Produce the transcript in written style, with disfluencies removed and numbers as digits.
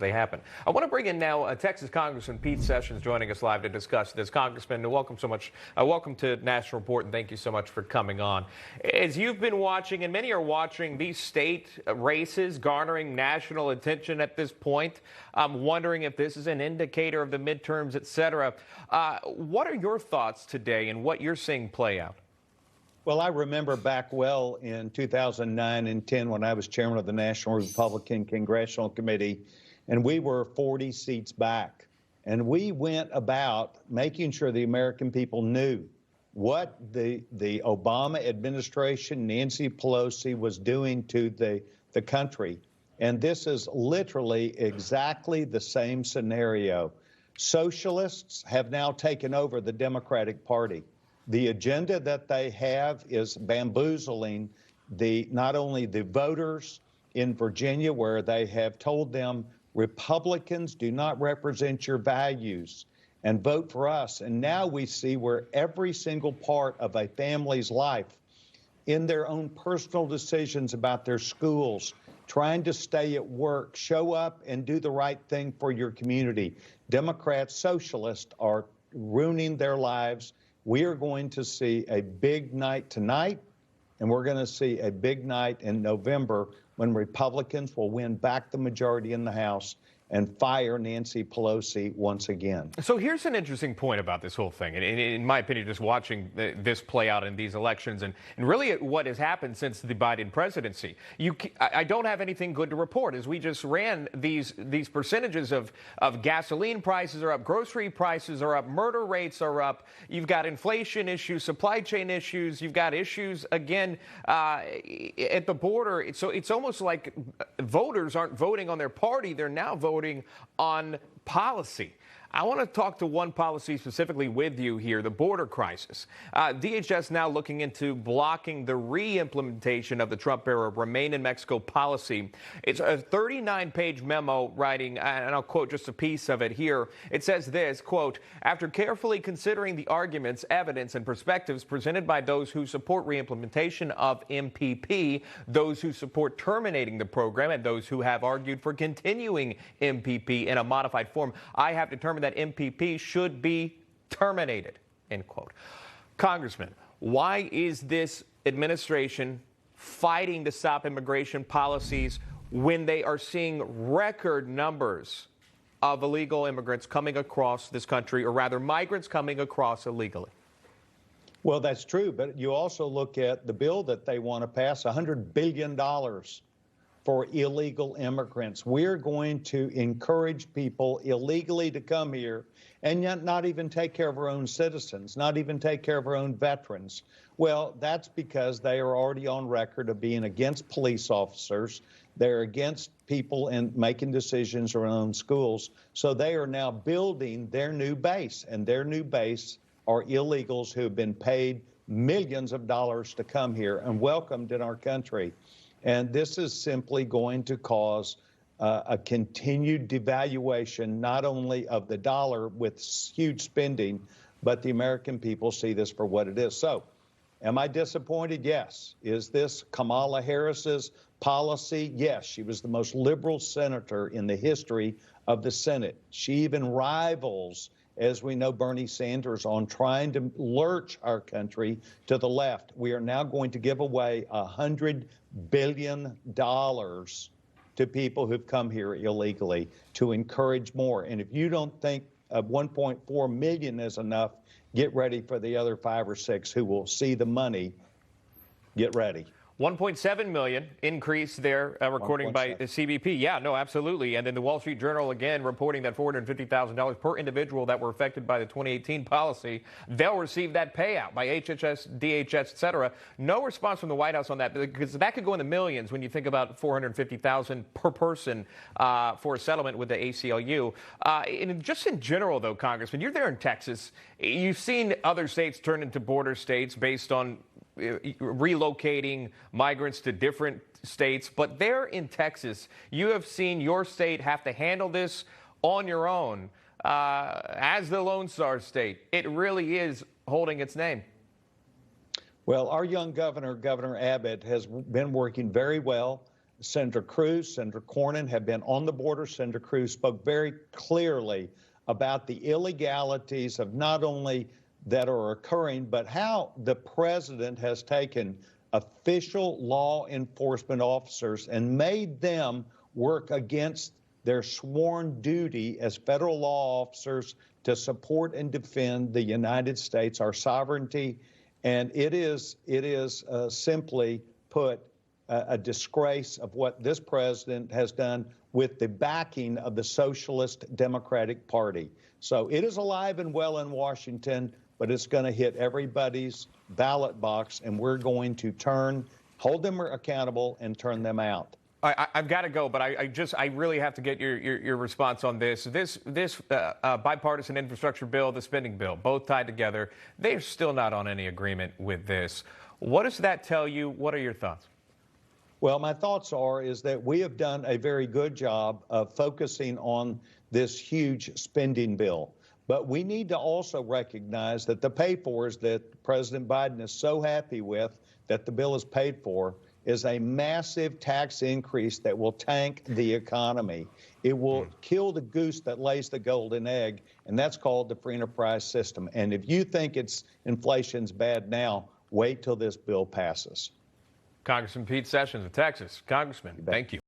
they happen. I want to bring in now Texas Congressman Pete Sessions joining us live to discuss this. Congressman, welcome so much. Welcome to National Report, and thank you so much for coming on. As you've been watching, and many are watching, these state races garnering national attention at this point, I'm wondering if this is an indicator of the midterms, et cetera. What are your thoughts today and what you're seeing play out? Well, I remember back well in 2009 and 10 when I was chairman of the National Republican Congressional Committee, and we were 40 seats back. And we went about making sure the American people knew what the Obama administration, Nancy Pelosi, was doing to the country. And this is literally exactly the same scenario. Socialists have now taken over the Democratic Party. The agenda that they have is bamboozling not only the voters in Virginia, where they have told them Republicans do not represent your values and vote for us. And now we see where every single part of a family's life, in their own personal decisions about their schools, trying to stay at work, show up and do the right thing for your community. Democrats, socialists are ruining their lives. We are going to see a big night tonight, and we're going to see a big night in November when Republicans will win back the majority in the House and fire Nancy Pelosi once again. So here's an interesting point about this whole thing, and in my opinion, just watching this play out in these elections and really what has happened since the Biden presidency. I don't have anything good to report. As we just ran these percentages of gasoline prices are up, grocery prices are up, murder rates are up. You've got inflation issues, supply chain issues. You've got issues, again, at the border. So it's almost like voters aren't voting on their party. They're now voting on policy. I want to talk to one policy specifically with you here, the border crisis. DHS now looking into blocking the re-implementation of the Trump-era Remain in Mexico policy. It's a 39-page memo writing, and I'll quote just a piece of it here. It says this, quote, after carefully considering the arguments, evidence, and perspectives presented by those who support re-implementation of MPP, those who support terminating the program, and those who have argued for continuing MPP in a modified form, I have determined that MPP should be terminated, end quote. Congressman, why is this administration fighting to stop immigration policies when they are seeing record numbers of illegal immigrants coming across this country, or rather migrants coming across illegally? Well, that's true, but you also look at the bill that they want to pass, $100 billion for illegal immigrants. We're going to encourage people illegally to come here and yet not even take care of our own citizens, not even take care of our own veterans. Well, that's because they are already on record of being against police officers. They're against people and making decisions around schools. So they are now building their new base, and their new base are illegals who have been paid millions of dollars to come here and welcomed in our country. And this is simply going to cause a continued devaluation, not only of the dollar with huge spending, but the American people see this for what it is. So, am I disappointed? Yes. Is this Kamala Harris's policy? Yes. She was the most liberal senator in the history of the Senate. She even rivals, as we know, Bernie Sanders on trying to lurch our country to the left. We are now going to give away $100 billion to people who've come here illegally to encourage more. And if you don't think 1.4 million is enough, get ready for the other 5 or 6 who will see the money. Get ready. 1.7 million increase there, recording by the CBP. Yeah, no, absolutely. And then the Wall Street Journal, again, reporting that $450,000 per individual that were affected by the 2018 policy, they'll receive that payout by HHS, DHS, et cetera. No response from the White House on that, because that could go in the millions when you think about $450,000 per person for a settlement with the ACLU. And just in general, though, Congressman, you're there in Texas. You've seen other states turn into border states based on relocating migrants to different states. But there in Texas, you have seen your state have to handle this on your own as the Lone Star State. It really is holding its name. Well, our young governor, Governor Abbott, has been working very well Senator Cruz, Senator Cornyn have been on the border. Senator Cruz spoke very clearly about the illegalities of not only that are occurring, but how the president has taken official law enforcement officers and made them work against their sworn duty as federal law officers to support and defend the United States, our sovereignty. And it is simply put a disgrace of what this president has done with the backing of the Socialist Democratic Party. So it is alive and well in Washington, but it's going to hit everybody's ballot box, and we're going to hold them accountable and turn them out. I've got to go, but I really have to get your response on this. This bipartisan infrastructure bill, the spending bill, both tied together. They're still not on any agreement with this. What does that tell you? What are your thoughts? Well, my thoughts is that we have done a very good job of focusing on this huge spending bill. But we need to also recognize that the pay-fors that President Biden is so happy with, that the bill is paid for, is a massive tax increase that will tank the economy. It will kill the goose that lays the golden egg, and that's called the free enterprise system. And if you think inflation's bad now, wait till this bill passes. Congressman Pete Sessions of Texas. Congressman, thank you.